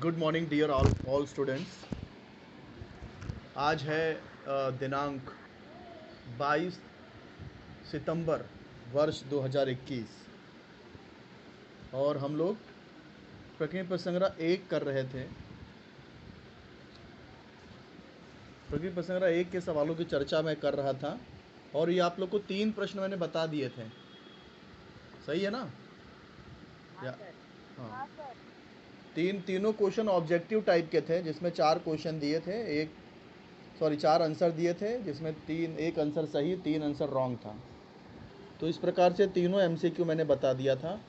Good morning dear all students. आज है दिनांक 22 सितंबर वर्ष 2021 और हम लोग प्रकृति पर संग्रह 1 कर रहे थे। प्रकृति पर संग्रह 1 के सवालों की चर्चा मैं कर रहा था और ये आप लोग को 3 प्रश्न मैंने बता दिए थे। सही है ना? या हाँ, तीनों क्वेश्चन ऑब्जेक्टिव टाइप के थे, जिसमें 4 क्वेश्चन दिए थे, 4 आंसर दिए थे, जिसमें एक आंसर सही, 3 आंसर रॉन्ग था। तो इस प्रकार से तीनों एमसीक्यू मैंने बता दिया था।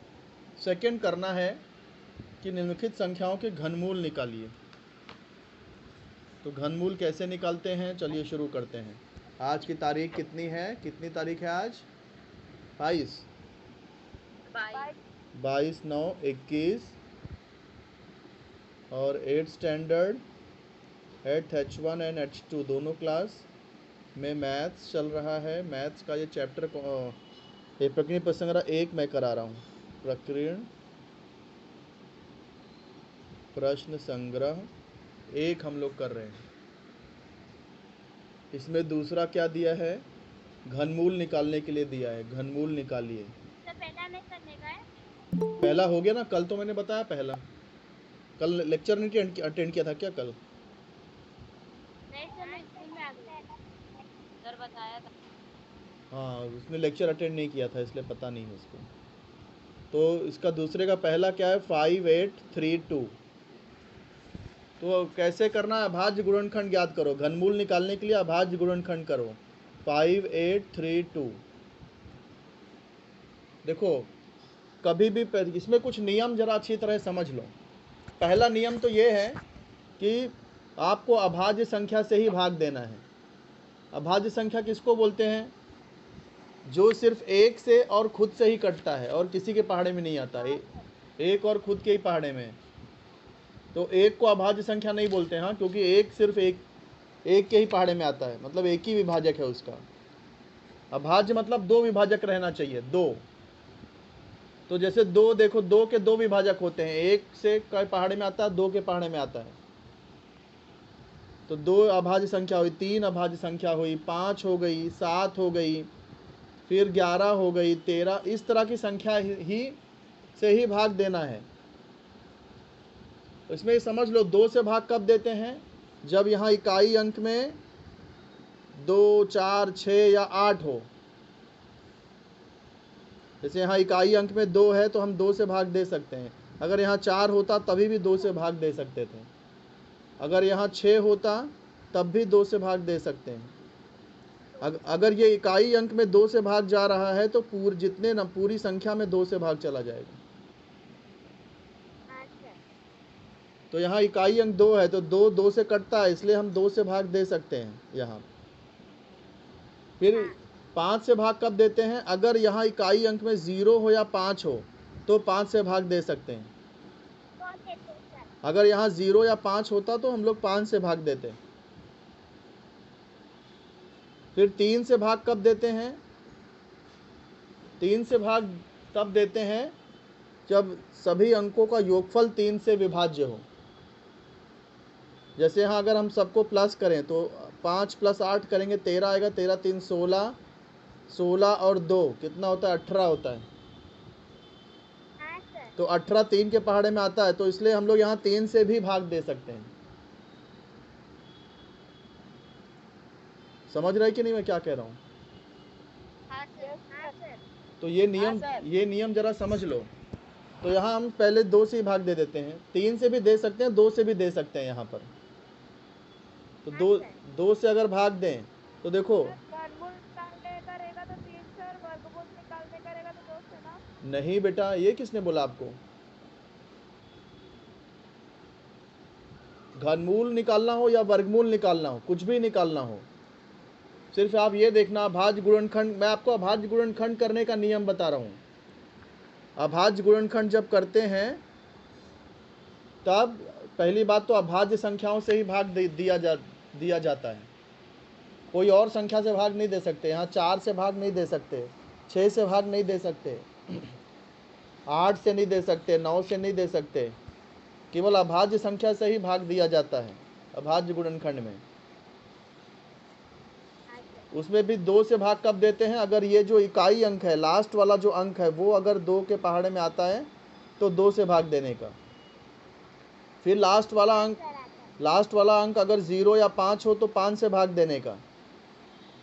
सेकंड करना है कि निम्नलिखित संख्याओं के घनमूल निकालिए। तो घनमूल कैसे निकालते हैं, चलिए शुरू करते हैं। आज की तारीख कितनी है? कितनी तारीख है आज? 22/9/21 और 8 standard 8th H1 and H2 दोनों क्लास में मैथ्स चल रहा है। मैथ्स का ये चैप्टर ये प्रकीर्ण प्रसंग्रह 1 मैं करा रहा हूँ। प्रकीर्ण प्रश्न संग्रह 1 हम लोग कर रहे हैं। इसमें दूसरा क्या दिया है? घनमूल निकालने के लिए दिया है। घनमूल निकालिए। पहला नहीं करने का है? पहला हो गया ना, कल तो मैंने बताया। पहला कल लेक्चर नहीं अटेंड किया था क्या कल? नहीं सर, मैं स्कूल में आ गई थी, सर बताया था। हाँ, उसने लेक्चर अटेंड नहीं किया था, इसलिए पता नहीं है उसको। तो इसका दूसरे का पहला क्या है? 5832। तो कैसे करना है? अभाज्य गुणनखंड ज्ञात करो। घनमूल निकालने के लिए अभाज्य गुणनखंड करो। 5832। देखो, कभी भी इसमें कुछ नियम जरा अच्छी तरह समझ लो। पहला नियम तो ये है कि आपको अभाज्य संख्या से ही भाग देना है। अभाज्य संख्या किसको बोलते हैं? जो सिर्फ एक से और खुद से ही कटता है और किसी के पहाड़े में नहीं आता। एक और खुद के ही पहाड़े में। तो एक को अभाज्य संख्या नहीं बोलते हैं, क्योंकि एक सिर्फ एक के ही पहाड़े में आता है, मतलब एक ही विभाजक है उसका। अभाज्य मतलब 2 विभाजक रहना चाहिए, 2। तो जैसे 2, देखो 2 के 2 विभाजक होते हैं। एक से के पहाड़े में आता है, 2 के पहाड़े में आता है। तो 2 अभाज्य संख्या हुई, 3 अभाज्य संख्या हुई, 5 हो गई, 7 हो गई, फिर 11 हो गई, 13। इस तरह की संख्या ही से ही भाग देना है। तो इसमें समझ लो, 2 से भाग कब देते हैं? जब यहाँ इकाई अंक में 2, 4, 6 या 8 हो। जैसे यहाँ इकाई अंक में 2 है तो हम 2 से भाग दे सकते हैं। अगर यहाँ 4 होता तभी भी 2 से भाग दे सकते थे। अगर यहाँ 6 होता तब भी 2 से भाग दे सकते हैं। अगर ये इकाई अंक में 2 से भाग जा रहा है तो पूरी संख्या में 2 से भाग चला जाएगा। तो यहाँ इकाई अंक 2 है तो 2 से कटता है, इसलिए हम 2 से भाग दे सकते हैं यहाँ। फिर 5 से भाग कब देते हैं? अगर यहाँ इकाई अंक में 0 हो या 5 हो तो 5 से भाग दे सकते हैं। अगर यहाँ 0 या 5 होता तो हम लोग 5 से भाग देते। फिर 3 से भाग कब देते हैं? 3 से भाग तब देते हैं जब सभी अंकों का योगफल 3 से विभाज्य हो। जैसे यहाँ अगर हम सबको प्लस करें तो 5 + 8 करेंगे, 13 आएगा। 13 3 16, 16 और 2 कितना होता है? 18 होता है। तो 18 3 के पहाड़े में आता है, तो इसलिए हम लोग यहाँ 3 से भी भाग दे सकते हैं। समझ रहे कि नहीं मैं क्या कह रहा हूँ? तो ये नियम जरा समझ लो। तो यहाँ हम पहले 2 से ही भाग दे देते हैं। 3 से भी दे सकते हैं, 2 से भी दे सकते हैं यहाँ पर। तो 2 से अगर भाग दें तो देखो, घनमूल निकालने करेगा तो 3 से और वर्गमूल निकालने करेगा तो 2 से ना। नहीं बेटा, ये किसने बोला आपको? घनमूल निकालना हो या वर्गमूल निकालना हो, कुछ भी निकालना हो, सिर्फ आप ये देखना अभाज्य गुणनखंड। मैं आपको अभाज्य गुणनखंड करने का नियम बता रहा हूँ। अभाज्य गुणनखंड जब करते हैं तब पहली बात तो अभाज्य संख्याओं से ही भाग दिया जाता है। कोई और संख्या से भाग नहीं दे सकते। यहाँ 4 से भाग नहीं दे सकते, 6 से भाग नहीं दे सकते, 8 से नहीं दे सकते, 9 से नहीं दे सकते। केवल अभाज्य संख्या से ही भाग दिया जाता है अभाज्य गुणनखंड में। हाँ सर। उसमें भी 2 से भाग कब देते हैं, अगर ये जो इकाई अंक है, लास्ट वाला जो अंक है, वो अगर 2 के पहाड़े में आता है तो 2 से भाग देने का। फिर लास्ट वाला हाँ अंक सर आता है। लास्ट वाला अंक अगर 0 या 5 हो तो 5 से भाग देने का।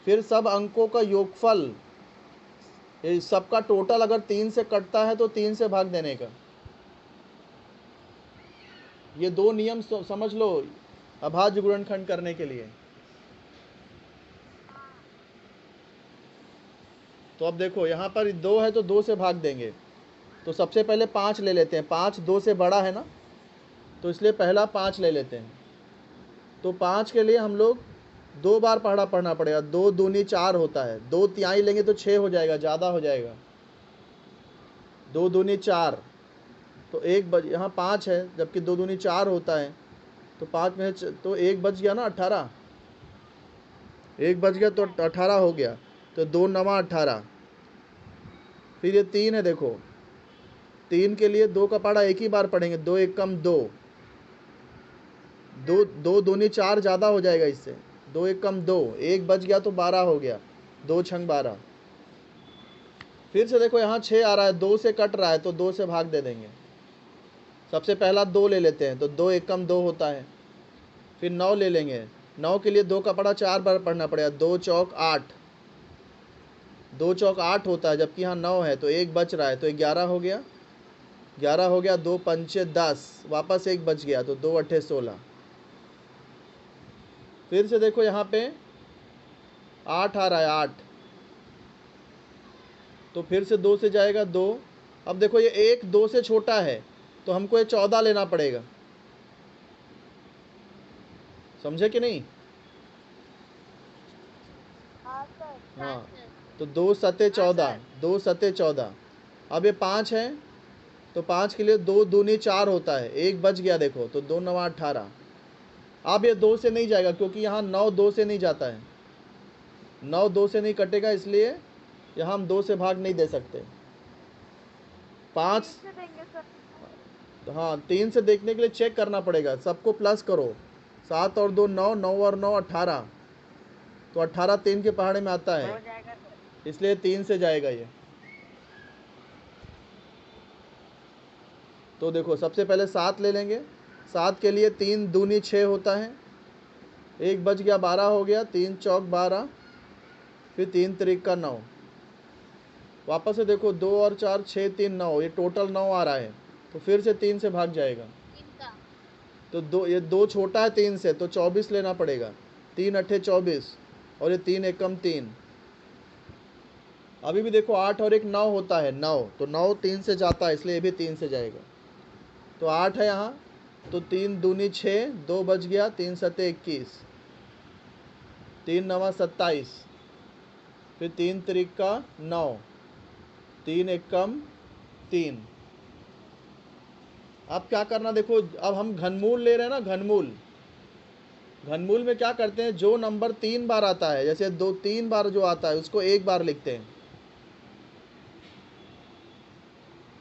फिर सब अंकों का योगफल, ये सबका टोटल अगर 3 से कटता है तो 3 से भाग देने का। ये 2 नियम समझ लो अभाज्य गुणनखंड करने के लिए। हाँ तो अब देखो यहाँ पर 2 है तो 2 से भाग देंगे। तो सबसे पहले 5 ले लेते हैं, 5 2 से बड़ा है ना, तो इसलिए पहला 5 ले लेते हैं। तो 5 के लिए हम लोग 2 बार पहाड़ा पढ़ना पड़ेगा। 2 दूनी 4 होता है, 2 तिहाई लेंगे तो 6 हो जाएगा, ज़्यादा हो जाएगा। 2 दूनी 4, तो 1 बज, यहाँ 5 है जबकि 2 दूनी 4 होता है, तो 5 में तो 1 बच गया ना, 18। 1 बच गया तो 18 हो गया। तो 2 नवा 18। फिर ये 3 है, देखो 3 के लिए 2 का पहाड़ा एक ही बार पढ़ेंगे, 2 1 कम 2, 2 दूनी 4 ज़्यादा हो जाएगा इससे, 2 1 कम 2, 1 बच गया तो 12 हो गया, 2 छंग 12। फिर से देखो यहाँ 6 आ रहा है, 2 से कट रहा है तो 2 से भाग दे देंगे। सबसे पहला 2 ले लेते हैं, तो 2 1 कम 2 होता है। फिर 9 ले लेंगे, 9 के लिए 2 का पहाड़ा 4 बार पढ़ना पड़ेगा, 2 चौक 8, 2 चौक 8 होता है, जबकि यहाँ 9 है तो 1 बच रहा है, तो 11 हो गया, 11 हो गया, 2 पंचे 10, वापस 1 बच गया, तो 2 अट्ठे 16। फिर से देखो यहाँ पे 8 आ रहा है, 8, तो फिर से 2 से जाएगा 2। अब देखो ये 1 2 से छोटा है तो हमको ये 14 लेना पड़ेगा, समझे कि नहीं? हाँ सर। हाँ हाँ, सर। तो 2 सते हाँ 14, सर। 2 सते 14। अब ये 5 है तो 5 के लिए 2 दूनी 4 होता है, 1 बच गया, देखो तो 2 नवा 18। अब ये 2 से नहीं जाएगा क्योंकि यहाँ 9 2 से नहीं जाता है, 9 2 से नहीं कटेगा, इसलिए यहाँ हम 2 से भाग नहीं दे सकते। 5, 3 से देंगे सर। हाँ 3 से देखने के लिए चेक करना पड़ेगा, सबको प्लस करो, 7 और 2 9, 9 और 9 18, तो 18 3 के पहाड़े में आता है, हो जाएगा सर। इसलिए 3 से जाएगा ये। तो देखो सबसे पहले 7 ले लेंगे, 7 के लिए 3 दूनी 6 होता है, 1 बच गया, 12 हो गया, 3 चौक 12, फिर 3 त्रिक का 9। वापस से देखो 2 और 4 6 3 9, ये टोटल 9 आ रहा है, तो फिर से 3 से भाग जाएगा। इनका। तो 2, ये 2 छोटा है 3 से, तो 24 लेना पड़ेगा, 3 अट्ठे 24, और ये 3 एकम 3। अभी भी देखो 8 और 1 9 होता है, 9, तो 9 3 से जाता है, इसलिए ये भी 3 से जाएगा। तो 8 है यहाँ, तो 3 दूनी 6, 2 बच गया, 3 सत्ते 21, 3 नवा 27, फिर 3 त्रिक का 9, 3 एकम 3। अब क्या करना, देखो अब हम घनमूल ले रहे हैं ना, घनमूल। घनमूल में क्या करते हैं, जो नंबर 3 बार आता है, जैसे 2 3 बार जो आता है उसको 1 बार लिखते हैं।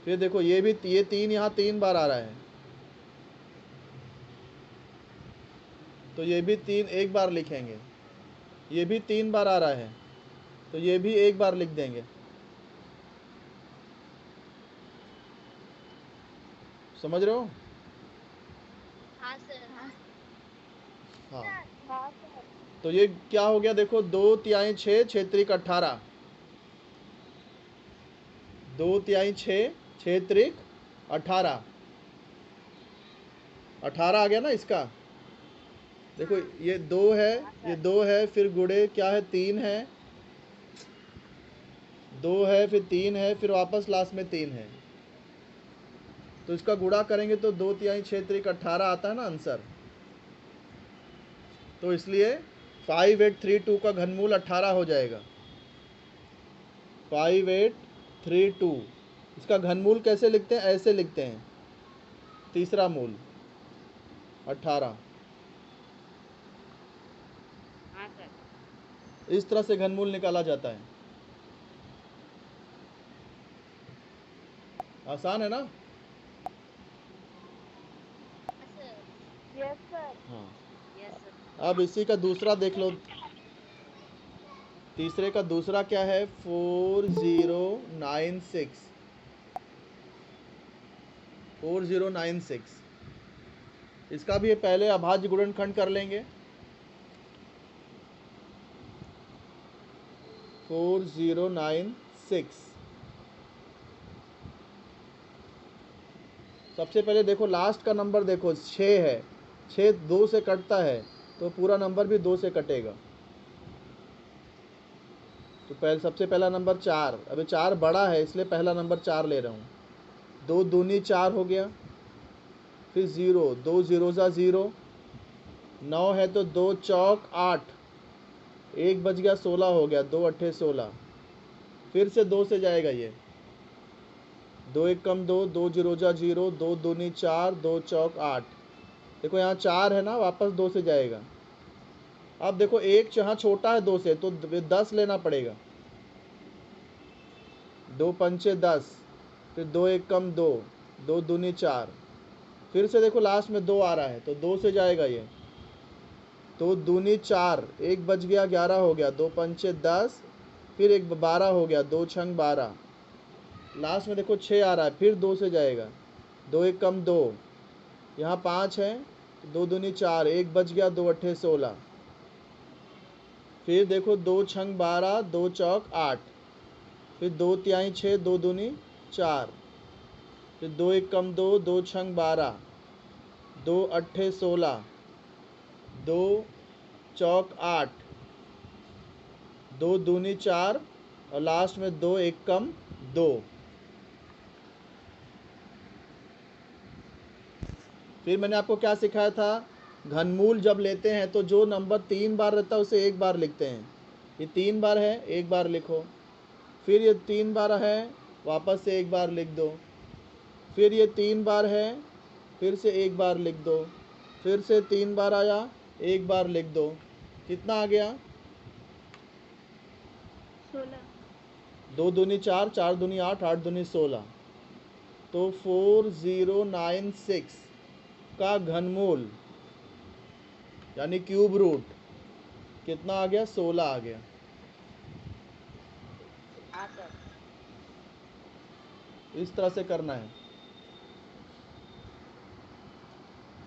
फिर देखो ये भी, ये 3 यहाँ 3 बार आ रहा है, तो ये भी 3 1 बार लिखेंगे। ये भी 3 बार आ रहा है, तो ये भी 1 बार लिख देंगे। समझ रहे हो? हाँ सर। हाँ हाँ, हाँ सर। तो ये क्या हो गया, देखो 2 तिहाई 6, 6 त्रिक 18, 2 तिहाई 6, 6 त्रिक 18, 18 आ गया ना इसका। देखो ये 2 है, ये 2 है, फिर गुड़े क्या है, 3 है, 2 है, फिर 3 है, फिर वापस लास्ट में 3 है, तो इसका गुणा करेंगे तो 2 तिहाई 6 त्रिक 18 आता है ना आंसर। तो इसलिए 5832 का घनमूल 18 हो जाएगा। 5832, इसका घनमूल कैसे लिखते हैं, ऐसे लिखते हैं, तीसरा मूल 18, हाँ सर। इस तरह से घनमूल निकाला जाता है। आसान है ना? हाँ, यस सर। अब इसी का दूसरा देख लो। तीसरे का दूसरा क्या है? 4096। 4096 इसका भी पहले अभाज्य गुणनखंड कर लेंगे। 4096 सबसे पहले देखो लास्ट का नंबर देखो 6 है। 6 2 से कटता है तो पूरा नंबर भी 2 से कटेगा। तो पहले सबसे पहला नंबर 4। अभी 4 बड़ा है इसलिए पहला नंबर 4 ले रहा हूँ। 2 दूनी 4 हो गया, फिर 0, 2 0 ज़ा 0, 9 है तो 2 चौक 8, 1 बच गया 16 हो गया, 2 अट्ठे 16। फिर से 2 से जाएगा ये, 2 1 कम 2, 2 0 ज़ा 0, 2 दूनी 4, 2 चौक 8। देखो यहाँ 4 है ना, वापस 2 से जाएगा। अब देखो एक यहाँ छोटा है 2 से तो 10 लेना पड़ेगा। 2 पंचे 10, फिर 2 1 कम 2, 2 दूनी 4। फिर से देखो लास्ट में 2 आ रहा है तो 2 से जाएगा ये, तो दूनी 4, 1 बच गया 11 हो गया, 2 पंचे 10, फिर 1 12 हो गया, 2 छंग 12। लास्ट में देखो 6 आ रहा है, फिर 2 से जाएगा, 2 1 कम 2, यहाँ 5 है, 2 दूनी 4, 1 बच गया, 2 अट्ठे 16। फिर देखो 2 छंग 12, 2 चौक 8, फिर 2 तिहाई 6, 2 दूनी 4, फिर 2 1 कम 2, 2 छंग 12, 2 अट्ठे 16, 2 चौक 8, 2 दूनी 4 और लास्ट में 2 1 कम 2। फिर मैंने आपको क्या सिखाया था? घनमूल जब लेते हैं तो जो नंबर 3 बार रहता है उसे 1 बार लिखते हैं। ये 3 बार है, 1 बार लिखो। फिर ये 3 बार है, वापस से 1 बार लिख दो। फिर ये 3 बार है, फिर से 1 बार लिख दो। फिर से 3 बार आया, 1 बार लिख दो। कितना आ गया? 16। 2 दूनी 4, 4 दूनी 8, 8 दूनी 16। तो 4096 का घनमूल यानी क्यूब रूट कितना आ गया? 16 आ गया। हाँ सर। इस तरह से करना है।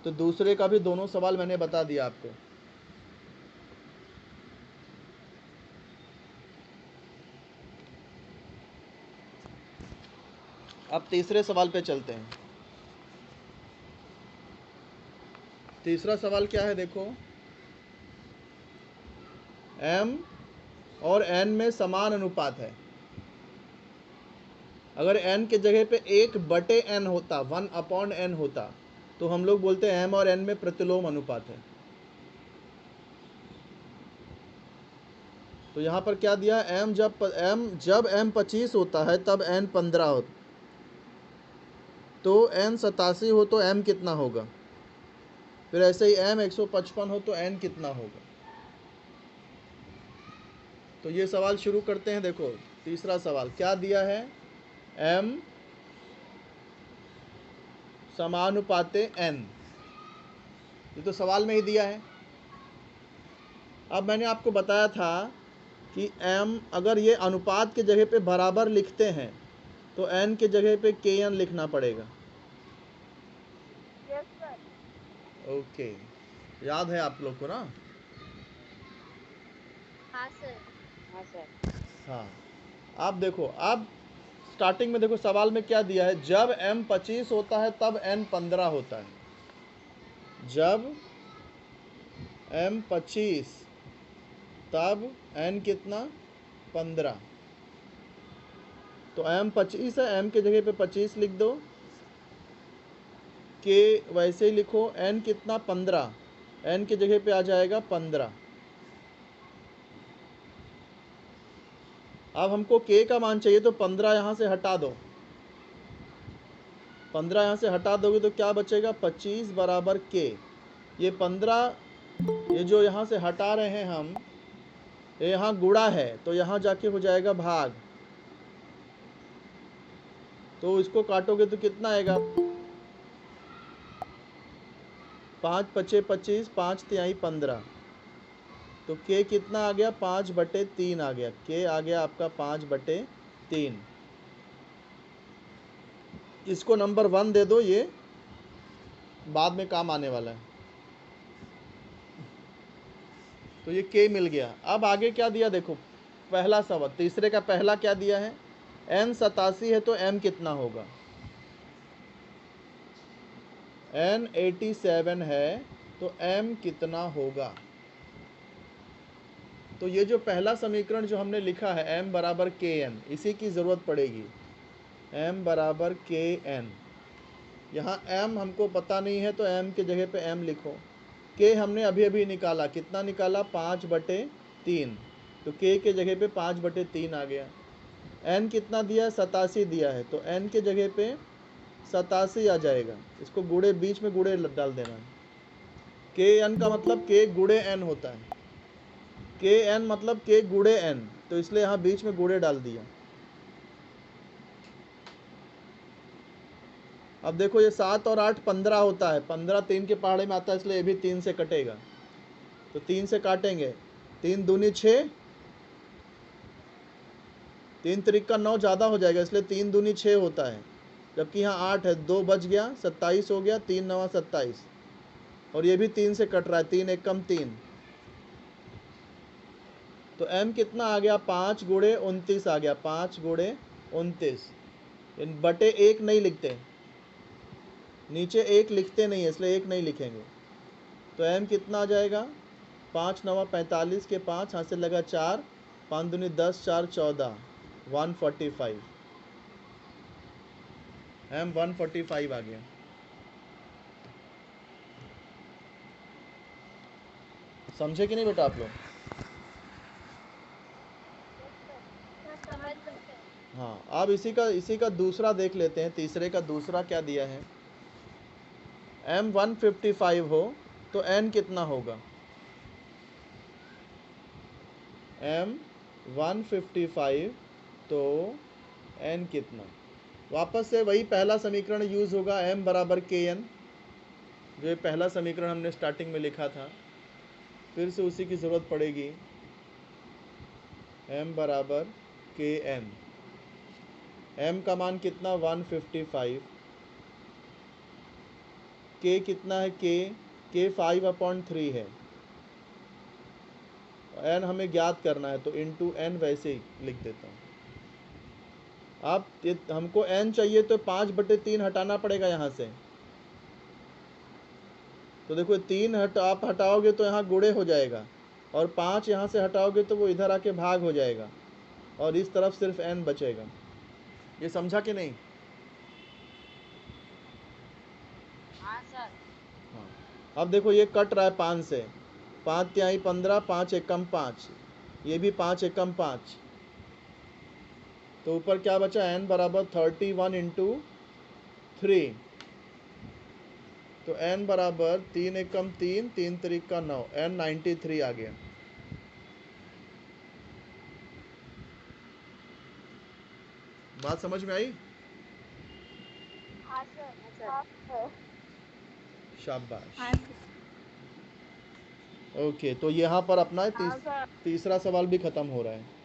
तो दूसरे का भी दोनों सवाल मैंने बता दिया आपको। अब तीसरे सवाल पे चलते हैं। तीसरा सवाल क्या है? देखो, m और n में समान अनुपात है। अगर n के जगह पे 1/n होता, 1/n होता, तो हम लोग बोलते हैं m और n में प्रतिलोम अनुपात है। तो यहाँ पर क्या दिया? m जब m 25 होता है तब n 15 होता, तो n 87 हो तो m कितना होगा? फिर ऐसे ही m 155 हो तो n कितना होगा? तो ये सवाल शुरू करते हैं। देखो तीसरा सवाल क्या दिया है? m समानुपाते n, ये तो सवाल में ही दिया है। अब मैंने आपको बताया था कि m अगर ये अनुपात के जगह पे बराबर लिखते हैं तो n के जगह पे kn लिखना पड़ेगा। Yes sir. ओके, याद है आप लोग को ना? हाँ सर। हाँ सर। हाँ। अब देखो, अब स्टार्टिंग में देखो सवाल में क्या दिया है? जब m 25 होता है तब n 15 होता है। जब m 25 तब n कितना? 15। तो m 25 है, m के जगह पे 25 लिख दो, के वैसे ही लिखो, n कितना? 15, n के जगह पे आ जाएगा 15। अब हमको k का मान चाहिए तो 15 यहाँ से हटा दो। 15 यहाँ से हटा दोगे तो क्या बचेगा? 25 बराबर k। ये 15, ये जो यहाँ से हटा रहे हैं हम, ये यहाँ गुणा है तो यहाँ जाके हो जाएगा भाग। तो इसको काटोगे तो कितना आएगा? 5 पचे 25, 5 तिहाई 15, तो k कितना आ गया? 5/3 आ गया। k आ गया आपका 5/3। इसको नंबर 1 दे दो, ये बाद में काम आने वाला है। तो ये k मिल गया। अब आगे क्या दिया देखो, पहला सवाल, तीसरे का पहला क्या दिया है? n 87 है तो m कितना होगा? n 87 है तो m कितना होगा? तो ये जो पहला समीकरण जो हमने लिखा है m बराबर kn, इसी की ज़रूरत पड़ेगी। m बराबर kn, यहाँ m हमको पता नहीं है तो m के जगह पे m लिखो। k हमने अभी अभी निकाला, कितना निकाला? 5/3, तो k के जगह पे 5/3 आ गया। n कितना दिया है? 87 दिया है, तो n के जगह पे 87 आ जाएगा। इसको गुणे, बीच में गुणे डाल देना है। kn का मतलब k गुणे n होता है। kn मतलब k गुणे n, तो इसलिए यहाँ बीच में गुणे डाल दिया। अब देखो, ये 7 और 8 15 होता है, 15 3 के पहाड़े में आता है, इसलिए ये भी 3 से कटेगा। तो 3 से काटेंगे, 3 दूनी 6, 3 त्रिक का 9 ज़्यादा हो जाएगा, इसलिए 3 दूनी 6 होता है। जबकि यहाँ 8 है, 2 बच गया, 27 हो गया, 3 9 27, और ये भी 3 से कट रहा है, 3 1 कम 3, तो m कितना आ गया? 5 गुणे 29 आ गया। 5 गुणे 29, बटे 1 नहीं लिखते, नीचे 1 लिखते नहीं है, इसलिए 1 नहीं लिखेंगे। तो m कितना आ जाएगा? 5 9 45 के 5, हाथ से लगा 4, 5 दूनी 10, 4 14, 145। m 145 आ गया। समझे कि नहीं बेटा आप लोग? समझ गए। हाँ, अब इसी का दूसरा देख लेते हैं। तीसरे का दूसरा क्या दिया है? m 155 हो तो n कितना होगा? m 155 तो n कितना? वापस से वही पहला समीकरण यूज होगा, m बराबर kn, जो ये पहला समीकरण हमने स्टार्टिंग में लिखा था, फिर से उसी की ज़रूरत पड़ेगी। m बराबर kn, m का मान कितना? 155, k कितना है? k 5/3 है, n हमें ज्ञात करना है, तो इंटू n वैसे ही लिख देता हूँ। अब हमको n चाहिए तो 5/3 हटाना पड़ेगा यहाँ से। तो देखो 3 आप हटाओगे तो यहाँ गुणे हो जाएगा, और 5 यहाँ से हटाओगे तो वो इधर आके भाग हो जाएगा, और इस तरफ सिर्फ n बचेगा। ये समझा कि नहीं? हाँ सर। हाँ। अब देखो ये कट रहा है 5 से, 5 तिहाई 15, 5 एकम 5, ये भी 5 एकम 5, तो ऊपर क्या बचा? n बराबर 31 इंटू 3, तो n बराबर 3 एकम 3, 3 त्रिक का 9, n 93 आ गया। बात समझ में आई? हाँ सर। शाबाश। ओके, तो यहाँ पर अपना तीसरा सवाल भी खत्म हो रहा है।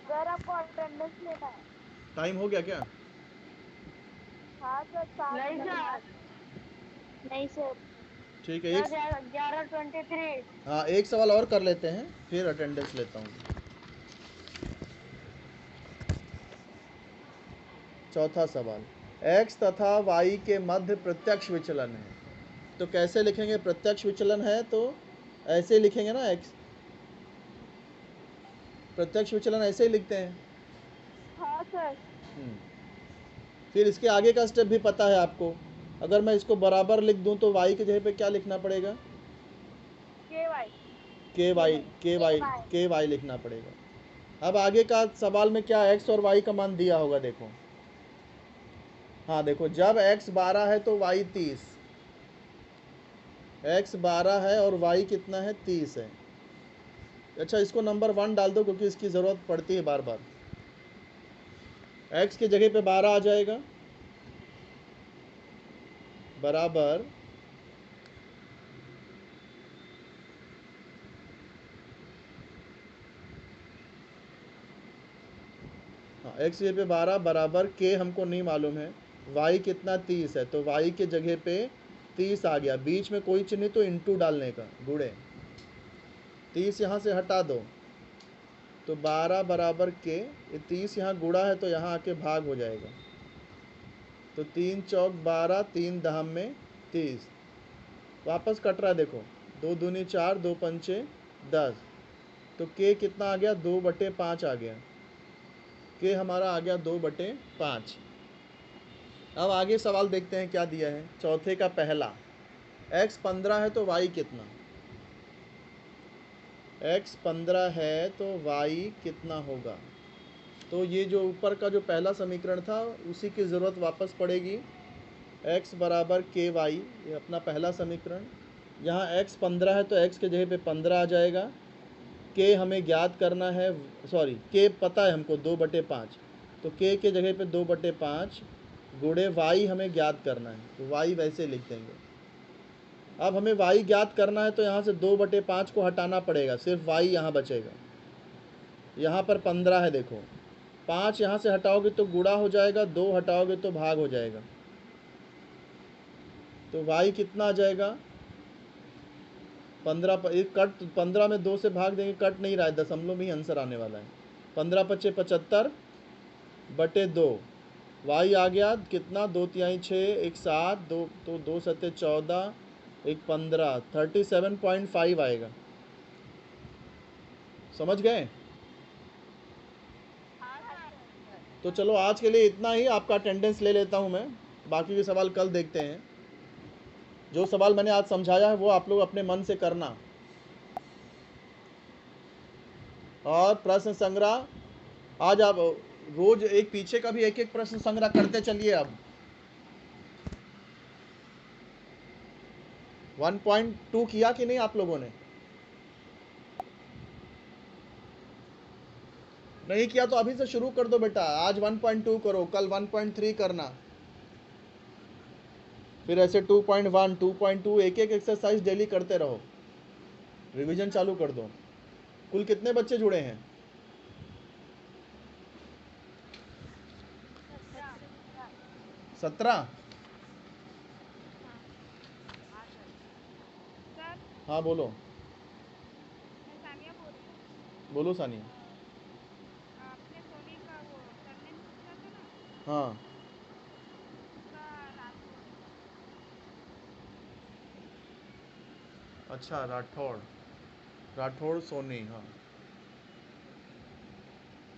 सर आपको अटेंडेंस लेना है। टाइम हो गया क्या? हाँ सर। नहीं सर। नहीं सर। ठीक है, 11:23। हाँ, एक सवाल और कर लेते हैं, फिर अटेंडेंस लेता हूँ। चौथा सवाल, x तथा y के मध्य प्रत्यक्ष विचलन है, तो कैसे लिखेंगे? प्रत्यक्ष विचलन है तो ऐसे लिखेंगे ना, x प्रत्यक्ष विचलन ऐसे ही लिखते हैं। हाँ सर। फिर इसके आगे का स्टेप भी पता है आपको। अगर मैं इसको बराबर लिख दूं तो y की जगह पे क्या लिखना पड़ेगा? के वाई लिखना पड़ेगा। अब आगे का सवाल में क्या x और y का मान दिया होगा, देखो। हाँ देखो, जब x 12 है तो y 30, x 12 है और y कितना है? 30 है। अच्छा, इसको नंबर 1 डाल दो, क्योंकि इसकी ज़रूरत पड़ती है बार बार। x की जगह पे 12 आ जाएगा, बराबर x जगह पे 12 बराबर k हमको नहीं मालूम है, y कितना 30 है, तो y के जगह पे 30 आ गया, बीच में कोई चिन्ह नहीं तो इंटू डालने का, गुणे 30 यहाँ से हटा दो तो 12 बराबर k, ये 30 यहाँ गुणा है तो यहाँ आके भाग हो जाएगा, तो 3 चौक 12, 3 दहम में 30, वापस कट रहा है देखो, 2 दूनी 4, 2 पंचे 10, तो k कितना आ गया 2/5 आ गया, k हमारा आ गया 2/5। अब आगे सवाल देखते हैं क्या दिया है। चौथे का पहला, x 15 है तो y कितना, x 15 है तो y कितना होगा। तो ये जो ऊपर का जो पहला समीकरण था उसी की ज़रूरत वापस पड़ेगी, x बराबर के वाई, ये अपना पहला समीकरण। यहाँ x 15 है तो x के जगह पे 15 आ जाएगा, k हमें ज्ञात करना है, सॉरी k पता है हमको 2/5, तो k के जगह पे 2/5 गुणे y हमें ज्ञात करना है, तो y वैसे लिख देंगे। अब हमें y ज्ञात करना है तो यहाँ से 2/5 को हटाना पड़ेगा, सिर्फ y यहाँ बचेगा। यहाँ पर 15 है देखो, 5 यहाँ से हटाओगे तो गुणा हो जाएगा, 2 हटाओगे तो भाग हो जाएगा, तो y कितना आ जाएगा 15 एक कट 15 में 2 से भाग देंगे, कट नहीं रहा है, दशमलव में ही आंसर आने वाला है। 15 पच्चे 75/2, y आ गया कितना 2 तिहाई 6, 1 7, 2 तो 2 सत्ते 14, 1 15, 37.5 आएगा। समझ गए। हाँ सर। तो चलो आज के लिए इतना ही, आपका अटेंडेंस ले लेता हूँ मैं, बाकी के सवाल कल देखते हैं। जो सवाल मैंने आज समझाया है वो आप लोग अपने मन से करना, और प्रश्न संग्रह आज आप रोज एक पीछे का भी एक एक प्रश्न संग्रह करते चलिए। अब 1.2 किया कि नहीं आप लोगों ने, नहीं किया तो अभी से शुरू कर दो बेटा, आज 1.2 करो, कल 1.3 करना, फिर ऐसे 2.1, 2.2 एक एक एक्सरसाइज डेली करते रहो, रिवीजन चालू कर दो। कुल कितने बच्चे जुड़े हैं, 17। सर हाँ बोलो, मैं सानिया बोल रही हूँ। बोलो सानिया। आपने सोनी का वो सरनेम पूछा था ना, हाँ उसका राठौड़। अच्छा, राठौड़, राठौड़ सोनी, हाँ।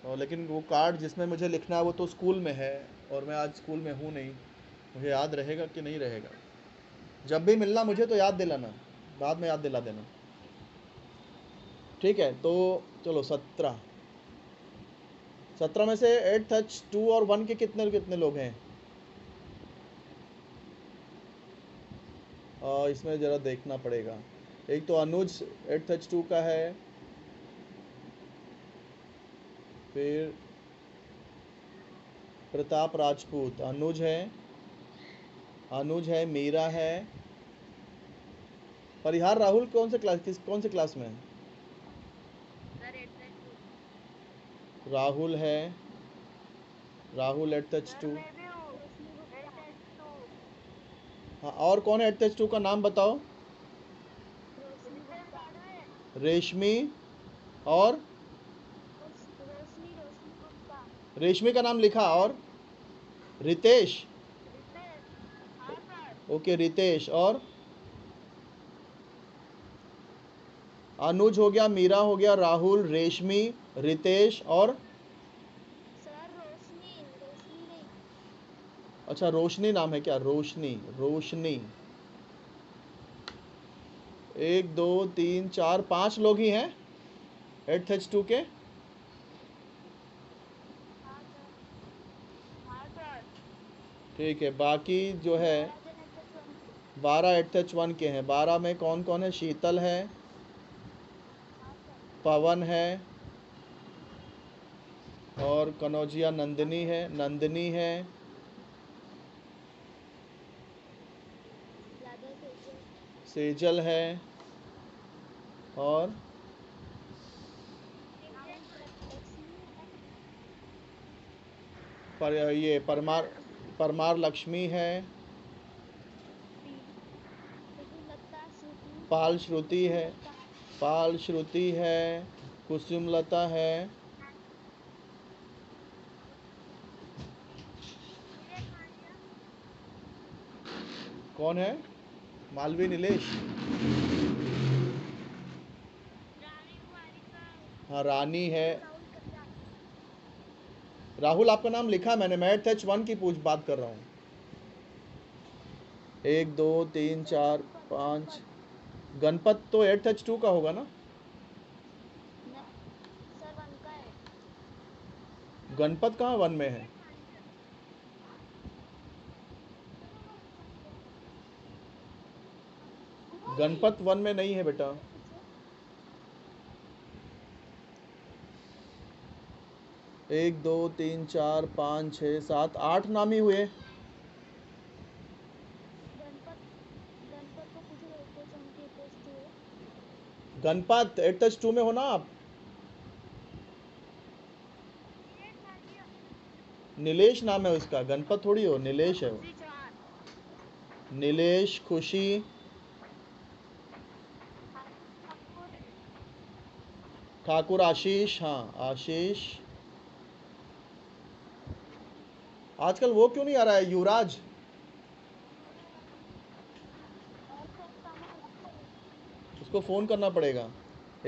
और लेकिन वो कार्ड जिसमें मुझे लिखना है वो तो स्कूल में है, और मैं आज स्कूल में हूँ नहीं, मुझे याद रहेगा कि नहीं रहेगा। जब भी मिलना मुझे तो याद दिलाना, बाद में याद दिला देना, ठीक है। तो चलो 17 में से 8 H 2 और 1 के कितने कितने लोग हैं, इसमें ज़रा देखना पड़ेगा। एक तो अनुज 8 H 2 का है, फिर प्रताप राजपूत अनुज है, मीरा है, परिहार राहुल कौन से क्लास में है, सर 8/2। राहुल है, राहुल 8 H 2। मैं भी हूँ 8/2। हाँ, और कौन है 8 H 2 का नाम बताओ, रितेश गाडवे। रेशमी, और रोशनी गुप्ता। रेशमी का नाम लिखा, और रितेश, रितेश। हाँ सर। ओके रितेश, और अनुज हो गया, मीरा हो गया, राहुल, रेशमी, रितेश, और सर रोशनी नहीं। अच्छा रोशनी नाम है क्या, रोशनी, 1 2 3 4 5 लोग ही हैं 8 H 2 के। हाँ सर। हाँ सर। ठीक है, बाकी जो है 12 जन 8/1 के। 12 8 H 1 के हैं। 12 में कौन कौन है, शीतल है, हाँ सर। पवन है, और कनौजिया हाँ नंदिनी सर। है, नंदिनी है, राधा सेजल। सेजल है, और लक्ष्मी है। पर ये परमार लक्ष्मी है, लता श्रुति पाल श्रुति है, लता पाल श्रुति है, कुसुमलता है, कौन है? मालवी नीलेश, रानी कुमारिका हाँ रानी है। राहुल कल्याण राहुल आपका नाम लिखा मैंने, मैं H1 की पूछ बात कर रहा हूँ। 1 2 3 4 5 गणपत तो H2 का होगा ना? सर वन का है गणपत कहाँ 1 में है? गणपत 1 में नहीं है बेटा। एक दो तीन चार पाँच छः सात 8 नाम ही हुए। गणपत गणपत को पूछो उनके टेस्ट हुए गणपत H2 में हो ना आप? नीलेश नाम है उसका, गणपत थोड़ी हो, नीलेश है वो। खुशी चौहान नीलेश, खुशी, ठाकुर ठाकुर, आशीष, हाँ आशीष। आजकल वो क्यों नहीं आ रहा है, युवराज? और सब सामान उसको फ़ोन करना पड़ेगा।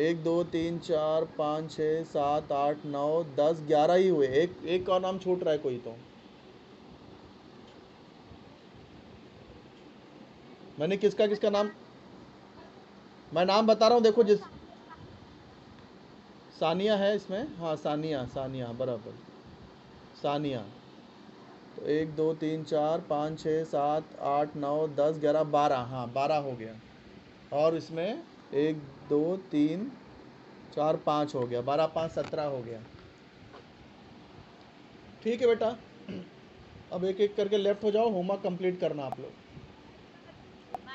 1 2 3 4 5 6 7 8 9 10 11 ही हुए, एक का नाम छूट रहा है कोई तो। मैंने किसका किसका नाम, मैं नाम बता रहा हूँ देखो। जिस सानिया है इसमें, हाँ सानिया, सानिया बराबर, सानिया। तो 1 2 3 4 5 6 7 8 9 10 11 12, हाँ 12 हो गया। और इसमें 1 2 3 4 5 हो गया, 12 5 17 हो गया। ठीक है बेटा, अब एक एक करके लेफ्ट हो जाओ, होमवर्क कंप्लीट करना आप लोग।